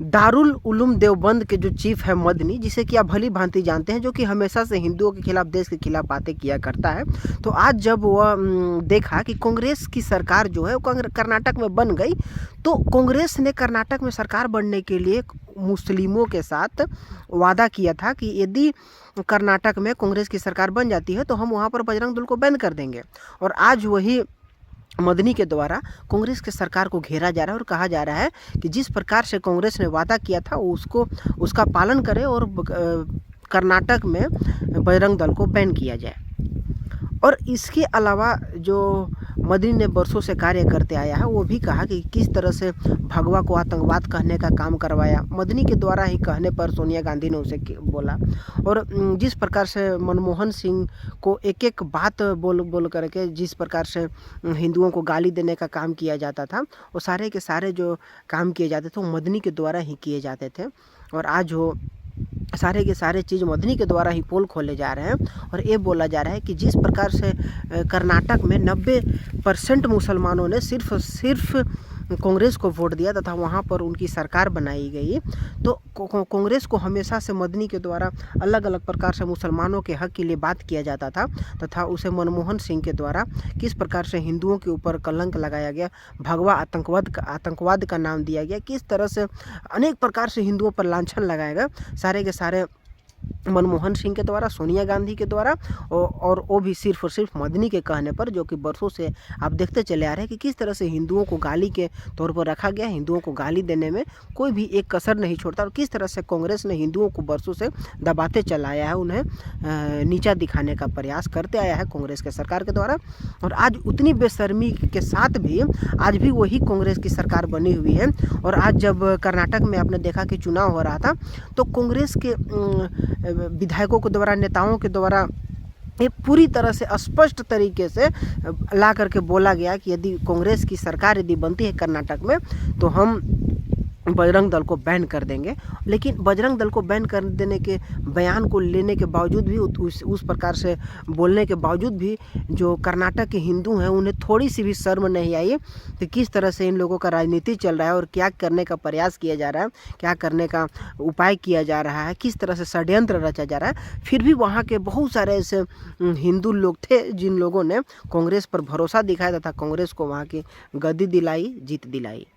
दारुल उलूम देवबंद के जो चीफ है मदनी, जिसे कि आप भली भांति जानते हैं, जो कि हमेशा से हिंदुओं के खिलाफ, देश के खिलाफ बातें किया करता है। तो आज जब वह देखा कि कांग्रेस की सरकार जो है वो कर्नाटक में बन गई, तो कांग्रेस ने कर्नाटक में सरकार बनने के लिए मुस्लिमों के साथ वादा किया था कि यदि कर्नाटक में कांग्रेस की सरकार बन जाती है तो हम वहाँ पर बजरंग दल को बैन कर देंगे। और आज वही मदनी के द्वारा कांग्रेस के सरकार को घेरा जा रहा है और कहा जा रहा है कि जिस प्रकार से कांग्रेस ने वादा किया था उसका पालन करें और कर्नाटक में बजरंग दल को बैन किया जाए। और इसके अलावा जो मदनी ने बरसों से कार्य करते आया है, वो भी कहा कि किस तरह से भगवा को आतंकवाद कहने का काम करवाया। मदनी के द्वारा ही कहने पर सोनिया गांधी ने उसे बोला। और जिस प्रकार से मनमोहन सिंह को एक एक बात बोल करके जिस प्रकार से हिंदुओं को गाली देने का काम किया जाता था, वो सारे के सारे जो काम किए जाते थे वो मदनी के द्वारा ही किए जाते थे। और आज वो सारे के सारे चीज़ मदनी के द्वारा ही पोल खोले जा रहे हैं। और ये बोला जा रहा है कि जिस प्रकार से कर्नाटक में 90% मुसलमानों ने सिर्फ कांग्रेस को वोट दिया तथा वहाँ पर उनकी सरकार बनाई गई, तो कांग्रेस को हमेशा से मदनी के द्वारा अलग अलग प्रकार से मुसलमानों के हक के लिए बात किया जाता था, तथा उसे मनमोहन सिंह के द्वारा किस प्रकार से हिंदुओं के ऊपर कलंक लगाया गया, भगवा आतंकवाद का नाम दिया गया, किस तरह से अनेक प्रकार से हिंदुओं पर लांछन लगाया गया, सारे के सारे मनमोहन सिंह के द्वारा, सोनिया गांधी के द्वारा, और वो भी सिर्फ और सिर्फ मदनी के कहने पर, जो कि बरसों से आप देखते चले आ रहे हैं कि किस तरह से हिंदुओं को गाली के तौर पर रखा गया। हिंदुओं को गाली देने में कोई भी एक कसर नहीं छोड़ता, और किस तरह से कांग्रेस ने हिंदुओं को बरसों से दबाते चला आया है, उन्हें नीचा दिखाने का प्रयास करते आया है कांग्रेस के सरकार के द्वारा। और आज उतनी बेशर्मी के साथ भी आज भी वही कांग्रेस की सरकार बनी हुई है। और आज जब कर्नाटक में आपने देखा कि चुनाव हो रहा था, तो कांग्रेस के विधायकों के द्वारा, नेताओं के द्वारा ये पूरी तरह से स्पष्ट तरीके से ला करके बोला गया कि यदि कांग्रेस की सरकार यदि बनती है कर्नाटक में तो हम बजरंग दल को बैन कर देंगे। लेकिन बजरंग दल को बैन कर देने के बयान को लेने के बावजूद भी, उस प्रकार से बोलने के बावजूद भी जो कर्नाटक के हिंदू हैं उन्हें थोड़ी सी भी शर्म नहीं आई कि किस तरह से इन लोगों का राजनीति चल रहा है और क्या करने का प्रयास किया जा रहा है, क्या करने का उपाय किया जा रहा है, किस तरह से षड्यंत्र रचा जा रहा है। फिर भी वहाँ के बहुत सारे ऐसे हिंदू लोग थे जिन लोगों ने कांग्रेस पर भरोसा दिखाया तथा कांग्रेस को वहाँ की गद्दी दिलाई, जीत दिलाई।